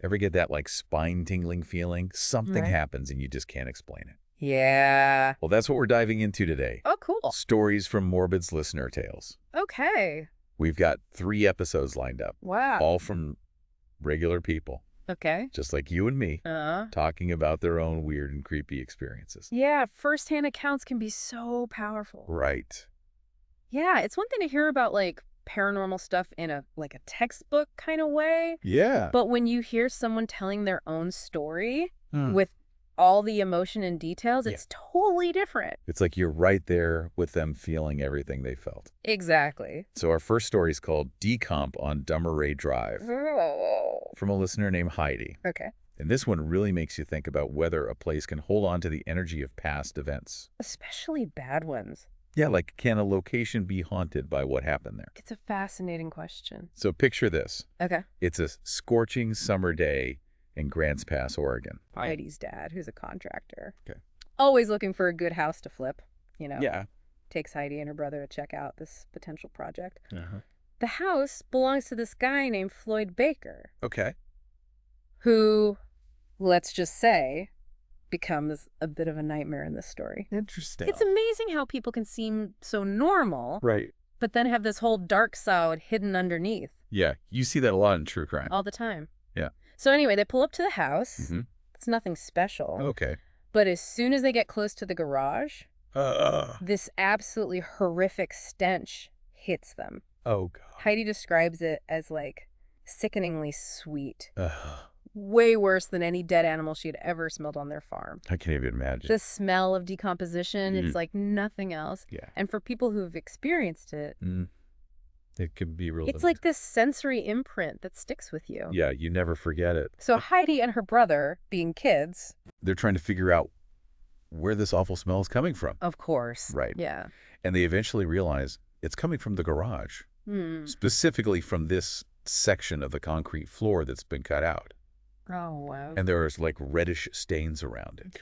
Ever get that like spine-tingling feeling? Something Right. happens and you just can't explain it. Yeah. Well, that's what we're diving into today. Oh, cool. Stories from Morbid's listener tales. Okay. We've got 3 episodes lined up, Wow. all from regular people, Okay. just like you and me, talking about their own weird and creepy experiences. Yeah, firsthand accounts can be so powerful. Right. Yeah, it's one thing to hear about like paranormal stuff in a textbook kind of way, Yeah. but when you hear someone telling their own story Hmm. with all the emotion and details, Yeah. it's totally different. It's like you're right there with them feeling everything they felt. Exactly. So our first story is called Decomp on Dummeray Drive from a listener named Heidi. Okay. And this one really makes you think about whether a place can hold on to the energy of past events. Especially bad ones. Yeah, like can a location be haunted by what happened there? It's a fascinating question. So picture this. Okay. It's a scorching summer day in Grants Pass, Oregon. Heidi's dad, who's a contractor. Okay. Always looking for a good house to flip, Yeah. Takes Heidi and her brother to check out this potential project. Uh-huh. The house belongs to this guy named Floyd Baker, Okay. who, let's just say, becomes a bit of a nightmare in this story. Interesting. It's amazing how people can seem so normal, Right. but then have this whole dark side hidden underneath Yeah, you see that a lot in true crime. all the time. Yeah. So anyway, they pull up to the house. Mhm. It's nothing special. Okay. But as soon as they get close to the garage, this absolutely horrific stench hits them. Oh, God. Heidi describes it as like sickeningly sweet. Ugh. Way worse than any dead animal she had ever smelled on their farm. I can't even imagine. The smell of decomposition, it's like nothing else. Yeah. And for people who've experienced it, It can be real. it's like this sensory imprint that sticks with you. Yeah, you never forget it. So Heidi and her brother, being kids, They're trying to figure out where this awful smell is coming from. of course. Right. Yeah. And they eventually realize it's coming from the garage, specifically from this section of the concrete floor that's been cut out. Oh, wow. And there's like reddish stains around it.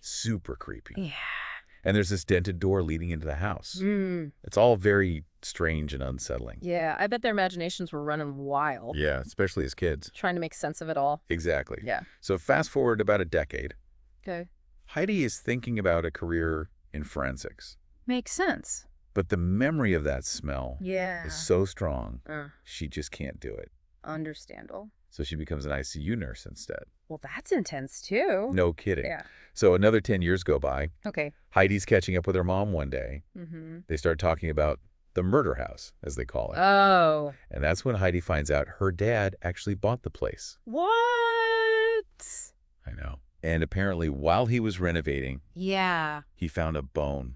Super creepy. Yeah. And there's this dented door leading into the house. It's all very strange and unsettling. Yeah, I bet their imaginations were running wild. Yeah, especially as kids. Trying to make sense of it all. Exactly. Yeah. So fast forward about a decade, Okay. Heidi is thinking about a career in forensics. Makes sense. But the memory of that smell Yeah. is so strong, she just can't do it. Understandable. So she becomes an ICU nurse instead. Well, that's intense too. No kidding. Yeah. So another 10 years go by. Okay. Heidi's catching up with her mom one day. Mm-hmm. They start talking about the murder house, as they call it. Oh. And that's when Heidi finds out her dad actually bought the place. What? I know. And apparently while he was renovating, Yeah. he found a bone.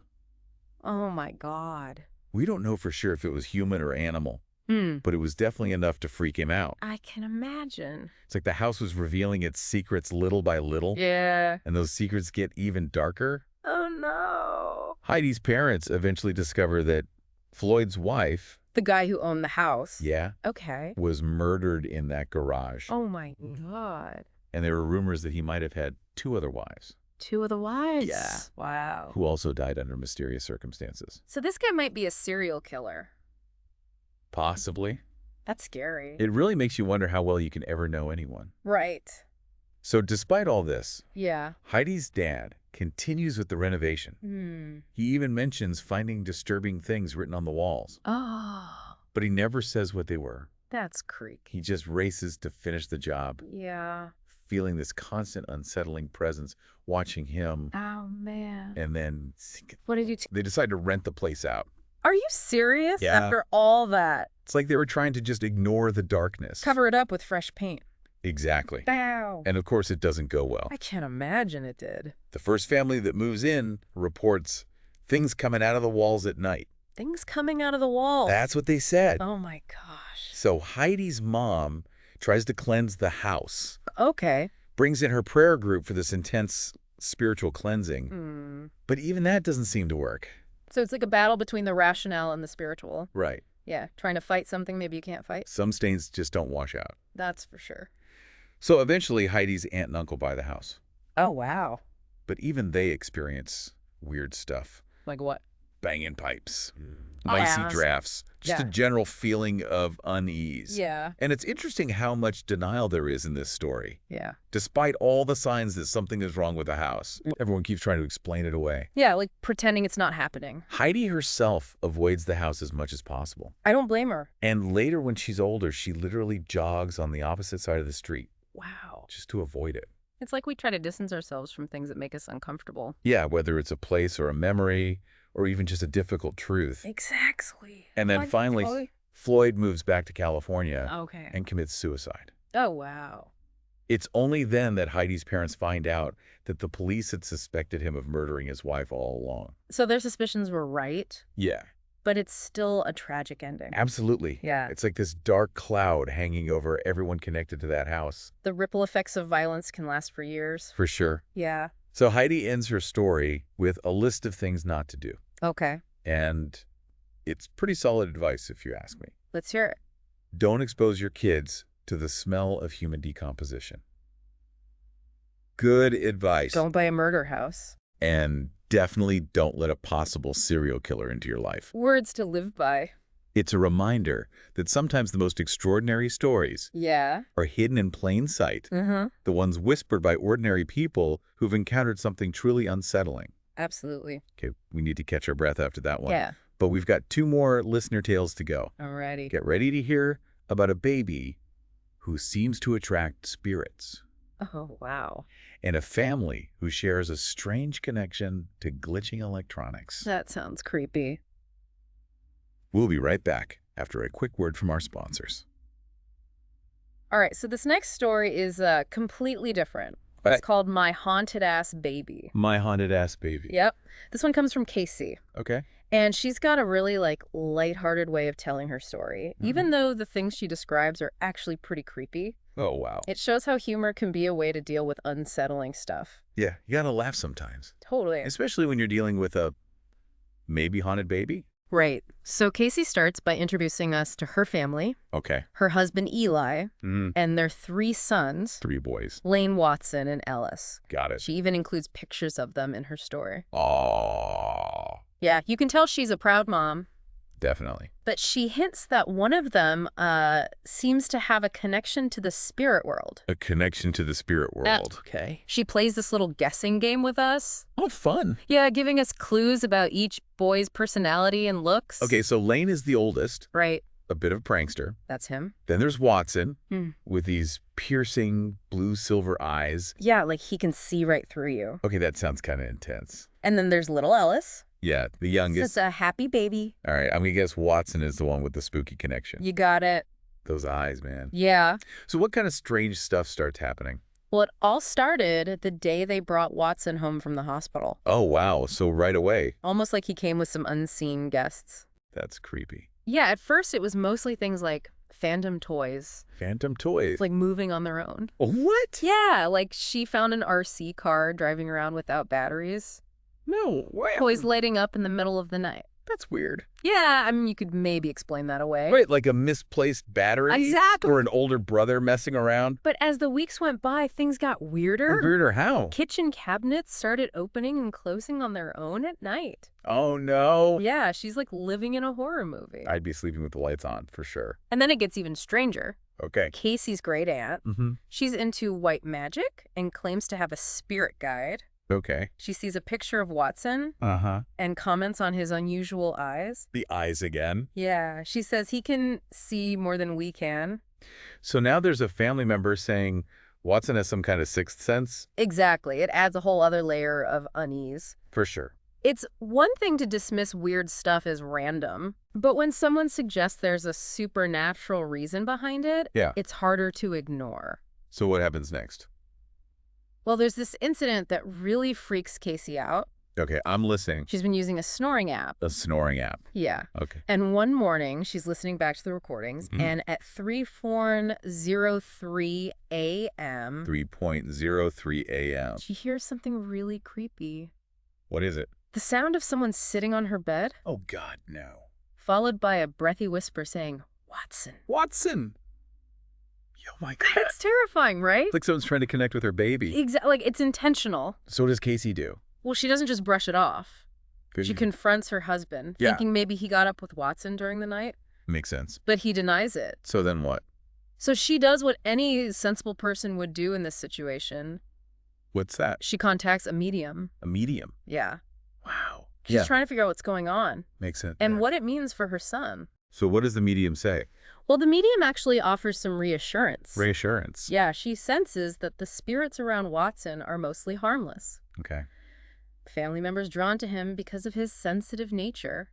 Oh my God. We don't know for sure if it was human or animal, but it was definitely enough to freak him out. I can imagine. It's like the house was revealing its secrets little by little. Yeah. And those secrets get even darker. Oh no. Heidi's parents eventually discover that Floyd's wife, The guy who owned the house. yeah, Okay. was murdered in that garage. Oh my God. And there were rumors that he might have had 2 other wives. 2 of the wives. Yeah. Wow. Who also died under mysterious circumstances. So this guy might be a serial killer. Possibly. That's scary. It really makes you wonder how well you can ever know anyone. Right. So despite all this, Yeah. Heidi's dad continues with the renovation. He even mentions finding disturbing things written on the walls. Oh, But he never says what they were. that's creepy. He just races to finish the job, Yeah. feeling this constant unsettling presence, watching him. Oh, man. And then What did you... they decide to rent the place out. Are you serious? Yeah. After all that? It's like they were trying to just ignore the darkness. Cover it up with fresh paint. Exactly. Wow. And of course it doesn't go well. I can't imagine it did. The first family that moves in reports things coming out of the walls at night. Things coming out of the wall. That's what they said. Oh, my gosh. So Heidi's mom tries to cleanse the house, Okay. brings in her prayer group for this intense spiritual cleansing. But even that doesn't seem to work. So it's like a battle between the rationale and the spiritual. Right. Yeah. Trying to fight something maybe you can't fight. Some stains just don't wash out. That's for sure. So eventually Heidi's aunt and uncle buy the house. Oh, wow. But even they experience weird stuff. Like what? banging pipes, Oh, icy yeah. drafts, just a Yeah. general feeling of unease. Yeah. And it's interesting how much denial there is in this story. Yeah. Despite all the signs that something is wrong with the house, everyone keeps trying to explain it away. Yeah, like pretending it's not happening. Heidi herself avoids the house as much as possible. I don't blame her. And later when she's older, she literally jogs on the opposite side of the street Wow. just to avoid it. It's like we try to distance ourselves from things that make us uncomfortable. Yeah, whether it's a place or a memory or even just a difficult truth. Exactly. And then finally, Floyd moves back to California Okay. and commits suicide. Oh, wow. It's only then that Heidi's parents find out that the police had suspected him of murdering his wife all along. So their suspicions were right, Yeah, but it's still a tragic ending. absolutely. Yeah. It's like this dark cloud hanging over everyone connected to that house. The ripple effects of violence can last for years. For sure. Yeah. So Heidi ends her story with a list of things not to do. Okay. And it's pretty solid advice if you ask me. Let's hear it. Don't expose your kids to the smell of human decomposition. Good advice. Don't buy a murder house. And definitely don't let a possible serial killer into your life. Words to live by. It's a reminder that sometimes the most extraordinary stories Yeah. are hidden in plain sight, Mm-hmm. the ones whispered by ordinary people who've encountered something truly unsettling. Absolutely. Okay, we need to catch our breath after that one. Yeah. But we've got 2 more listener tales to go. Alrighty. Get ready to hear about a baby who seems to attract spirits, Oh, wow. and a family who shares a strange connection to glitching electronics. That sounds creepy. We'll be right back after a quick word from our sponsors. All right, so this next story is completely different. Right. It's called My Haunted Ass Baby. My Haunted Ass Baby. Yep. This one comes from Casey. Okay. And she's got a really, lighthearted way of telling her story. Even though the things she describes are actually pretty creepy, Oh, wow. it shows how humor can be a way to deal with unsettling stuff. Yeah, you gotta laugh sometimes. Totally. Especially when you're dealing with a maybe haunted baby. Right. So Casey starts by introducing us to her family, Okay. her husband Eli, and their 3 sons, 3 boys. Lane, Watson, and Ellis. Got it. She even includes pictures of them in her story. Oh, Yeah, you can tell she's a proud mom. definitely. But she hints that one of them seems to have a connection to the spirit world. A connection to the spirit world. Okay. She plays this little guessing game with us. Oh, fun. Yeah, giving us clues about each boy's personality and looks. Okay, so Lane is the oldest, Right. a bit of a prankster. That's him. Then there's Watson Hmm. with these piercing blue-silver eyes. Yeah, like he can see right through you. Okay, that sounds kind of intense. And then there's little Ellis. Yeah, the youngest. That's a happy baby. All right, I'm going to guess Watson is the one with the spooky connection. You got it. Those eyes, man. Yeah. So what kind of strange stuff starts happening? Well, it all started the day they brought Watson home from the hospital. Oh, wow. So right away. Almost like he came with some unseen guests. That's creepy. Yeah, at first it was mostly things like phantom toys, Phantom toys. like moving on their own. What? Yeah, like she found an RC car driving around without batteries. No. Toys lighting up in the middle of the night. That's weird. Yeah, I mean, you could maybe explain that away. Right, like a misplaced battery? Exactly. Or an older brother messing around? But as the weeks went by, things got weirder. Weirder how? Kitchen cabinets started opening and closing on their own at night. Oh, no. Yeah, she's like living in a horror movie. I'd be sleeping with the lights on, for sure. And then it gets even stranger. Okay. Casey's great aunt. She's into white magic and claims to have a spirit guide. Okay. She sees a picture of Watson Uh-huh. and comments on his unusual eyes. The eyes again. Yeah, she says he can see more than we can. So now there's a family member saying Watson has some kind of sixth sense? Exactly. It adds a whole other layer of unease. For sure. It's one thing to dismiss weird stuff as random, but when someone suggests there's a supernatural reason behind it, Yeah. it's harder to ignore. So what happens next? Well, there's this incident that really freaks Casey out. Okay, I'm listening. She's been using a snoring app. A snoring app. Yeah. Okay. And one morning, she's listening back to the recordings, and at 3:03 a.m., 3:03 a.m. she hears something really creepy. What is it? The sound of someone sitting on her bed, Oh, God, no. followed by a breathy whisper saying, "Watson." Watson! Oh, my God. It's terrifying, right? It's like someone's trying to connect with her baby. Exactly. Like, it's intentional. So what does Casey do? Well, she doesn't just brush it off. She confronts her husband, thinking maybe he got up with Watson during the night. Makes sense. But he denies it. So then what? So she does what any sensible person would do in this situation. What's that? She contacts a medium. A medium? Yeah. Wow. She's trying to figure out what's going on. Makes sense. And what it means for her son. So what does the medium say? Well, the medium actually offers some reassurance. Reassurance? Yeah, she senses that the spirits around Watson are mostly harmless. Okay. Family members drawn to him because of his sensitive nature.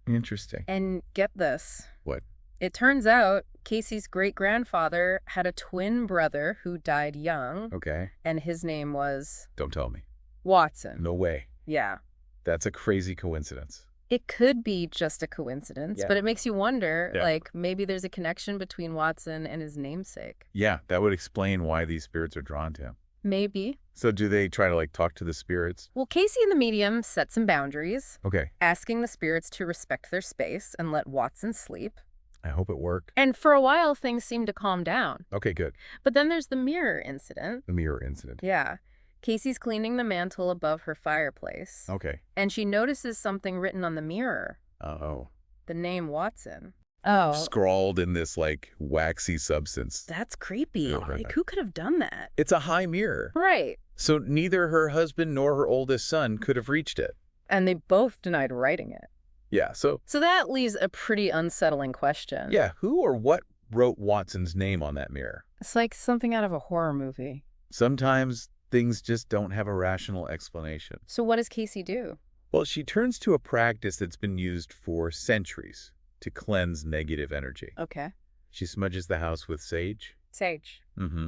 Interesting. And get this. What? It turns out Casey's great-grandfather had a twin brother who died young. Okay. And his name was... Don't tell me. Watson. No way. Yeah. That's a crazy coincidence. It could be just a coincidence, but it makes you wonder, like, maybe there's a connection between Watson and his namesake. Yeah, that would explain why these spirits are drawn to him. Maybe. So do they try to, like, talk to the spirits? Well, Casey and the medium set some boundaries. Okay. Asking the spirits to respect their space and let Watson sleep. I hope it worked. And for a while, things seemed to calm down. Okay, good. But then there's the mirror incident. The mirror incident. Yeah. Casey's cleaning the mantle above her fireplace. Okay. And she notices something written on the mirror. Oh. The name Watson. Oh. Scrawled in this, like, waxy substance. That's creepy. Like, that. Who could have done that? It's a high mirror. Right. So neither her husband nor her oldest son could have reached it. And they both denied writing it. Yeah, so that leaves a pretty unsettling question. Yeah, who or what wrote Watson's name on that mirror? It's like something out of a horror movie. Sometimes things just don't have a rational explanation. So what does Casey do? Well, she turns to a practice that's been used for centuries to cleanse negative energy. Okay. She smudges the house with sage. Sage. Mm-hmm.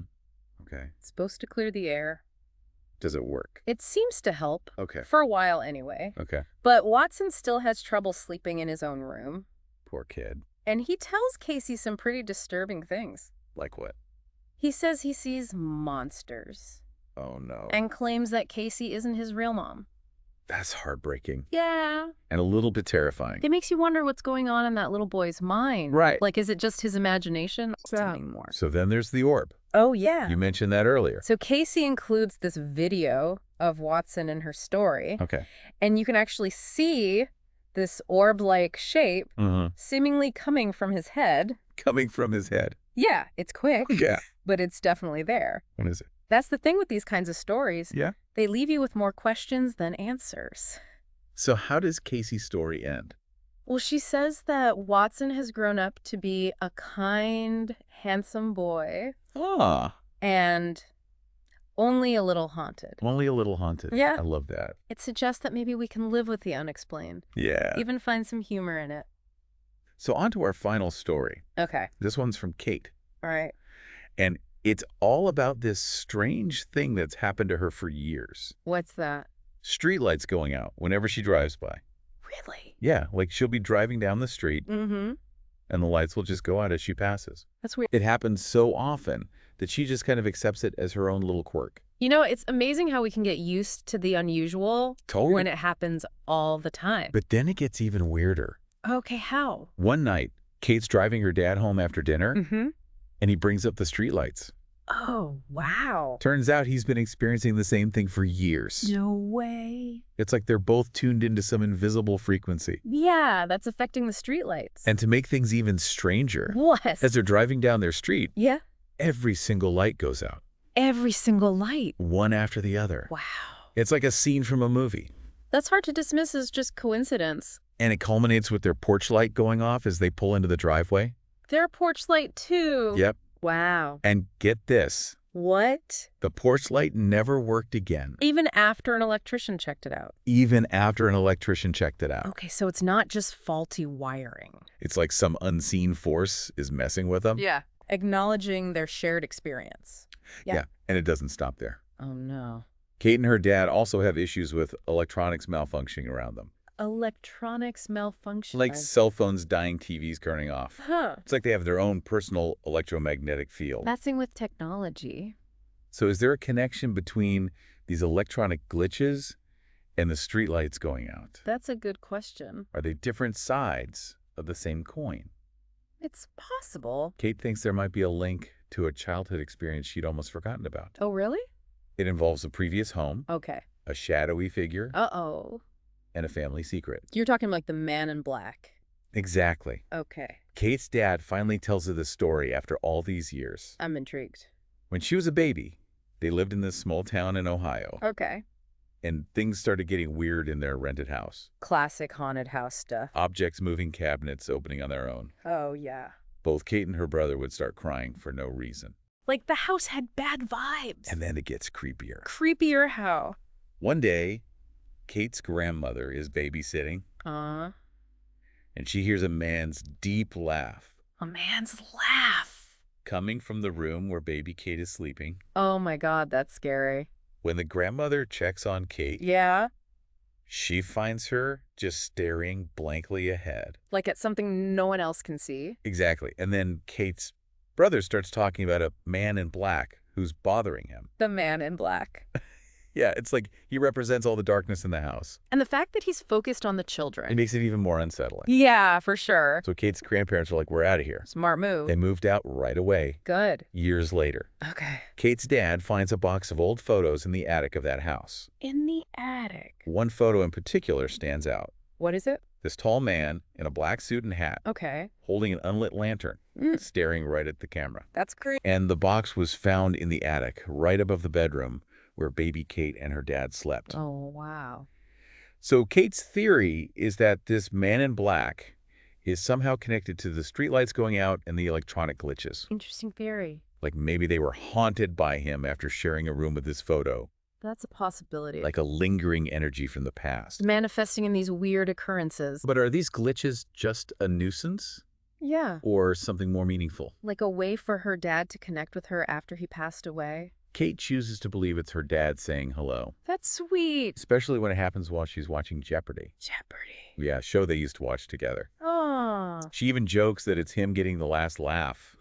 Okay. It's supposed to clear the air. Does it work? It seems to help. Okay. For a while, anyway. Okay. But Watson still has trouble sleeping in his own room. Poor kid. And he tells Casey some pretty disturbing things. Like what? He says he sees monsters. Oh, no. And claims that Casey isn't his real mom. That's heartbreaking. Yeah. And a little bit terrifying. It makes you wonder what's going on in that little boy's mind. Right. Like, is it just his imagination? Anymore. So then there's the orb. Oh, yeah. You mentioned that earlier. So Casey includes this video of Watson in her story. Okay. And you can actually see this orb-like shape seemingly coming from his head. Coming from his head. Yeah, it's quick. Yeah. But it's definitely there. What is it? That's the thing with these kinds of stories. Yeah. They leave you with more questions than answers. So how does Casey's story end? Well, she says that Watson has grown up to be a kind, handsome boy. Ah. And only a little haunted. Only a little haunted. Yeah. I love that. It suggests that maybe we can live with the unexplained. Yeah. Even find some humor in it. So on to our final story. Okay. This one's from Kate. All right. And it's all about this strange thing that's happened to her for years. What's that? Streetlights going out whenever she drives by. Really? Yeah, like she'll be driving down the street Mm-hmm. and the lights will just go out as she passes. That's weird. It happens so often that she just kind of accepts it as her own little quirk. You know, it's amazing how we can get used to the unusual Totally. when it happens all the time. But then it gets even weirder. Okay, how? One night, Kate's driving her dad home after dinner, Mm-hmm. and he brings up the streetlights. Oh, wow. Turns out he's been experiencing the same thing for years. No way. It's like they're both tuned into some invisible frequency. Yeah, that's affecting the streetlights. And to make things even stranger, What? as they're driving down their street, Yeah. every single light goes out, Every single light. one after the other. Wow. It's like a scene from a movie. That's hard to dismiss as just coincidence. And it culminates with their porch light going off as they pull into the driveway. Their porch light, too. Yep. Wow. And get this, What? the porch light never worked again, Even after an electrician checked it out. even after an electrician checked it out. Okay, so it's not just faulty wiring. It's like some unseen force is messing with them. Yeah. Acknowledging their shared experience. Yeah. And it doesn't stop there. Oh, no. Kate and her dad also have issues with electronics malfunctioning around them. Electronics malfunction. Like cell phones dying, TVs turning off. Huh. It's like they have their own personal electromagnetic field. Messing with technology. So is there a connection between these electronic glitches and the streetlights going out? That's a good question. Are they different sides of the same coin? It's possible. Kate thinks there might be a link to a childhood experience she'd almost forgotten about. Oh, really? It involves a previous home, Okay. a shadowy figure, Uh-oh. and a family secret. You're talking like the man in black. Exactly. Okay. Kate's dad finally tells her the story after all these years. I'm intrigued. When she was a baby, they lived in this small town in Ohio, Okay. and things started getting weird in their rented house. Classic haunted house stuff. Objects moving, cabinets opening on their own. Oh, yeah. Both Kate and her brother would start crying for no reason. Like the house had bad vibes. And then it gets creepier. Creepier how? One day, Kate's grandmother is babysitting, Uh, and she hears a man's deep laugh a man's laugh. coming from the room where baby Kate is sleeping. Oh my God, that's scary. When the grandmother checks on Kate, Yeah? she finds her just staring blankly ahead. Like at something no one else can see? Exactly. And then Kate's brother starts talking about a man in black who's bothering him. The man in black. Yeah, it's like he represents all the darkness in the house. And the fact that he's focused on the It children. makes it even more unsettling. Yeah, for sure. So Kate's grandparents are like, we're out of here. Smart move. They moved out right away, Good. years later. Okay. Kate's dad finds a box of old photos in the attic of that house. In the attic. One photo in particular stands out. What is it? This tall man in a black suit and hat, Okay. holding an unlit lantern, staring right at the camera. That's creepy. And the box was found in the attic, right above the bedroom where baby Kate and her dad slept. Oh, wow. So Kate's theory is that this man in black is somehow connected to the streetlights going out and the electronic glitches. Interesting theory. Like maybe they were haunted by him after sharing a room with this photo. That's a possibility. Like a lingering energy from the past. Manifesting in these weird occurrences. But are these glitches just a nuisance Yeah. or something more meaningful? Like a way for her dad to connect with her after he passed away. Kate chooses to believe it's her dad saying hello, That's sweet. especially when it happens while she's watching Jeopardy. Jeopardy. Yeah, a show they used to watch together. Oh. She even jokes that it's him getting the last laugh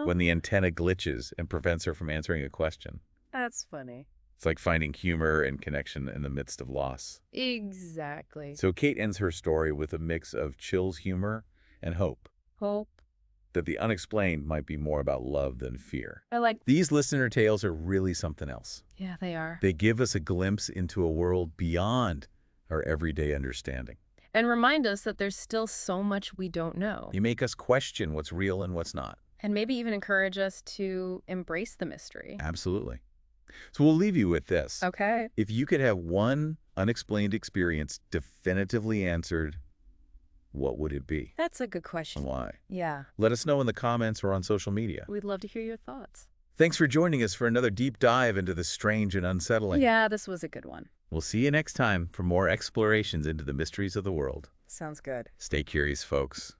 when the antenna glitches and prevents her from answering a question. That's funny. It's like finding humor and connection in the midst of loss. Exactly. So Kate ends her story with a mix of chills humor and hope. Hope. That the unexplained might be more about love than fear. I like. These listener tales are really something else. Yeah, they are. They give us a glimpse into a world beyond our everyday understanding. And remind us that there's still so much we don't know. You make us question what's real and what's not. And maybe even encourage us to embrace the mystery. Absolutely. So we'll leave you with this. Okay. If you could have one unexplained experience definitively answered, what would it be? That's a good question. And why? Yeah. Let us know in the comments or on social media. We'd love to hear your thoughts. Thanks for joining us for another deep dive into the strange and unsettling. Yeah, this was a good one. We'll see you next time for more explorations into the mysteries of the world. Sounds good. Stay curious, folks.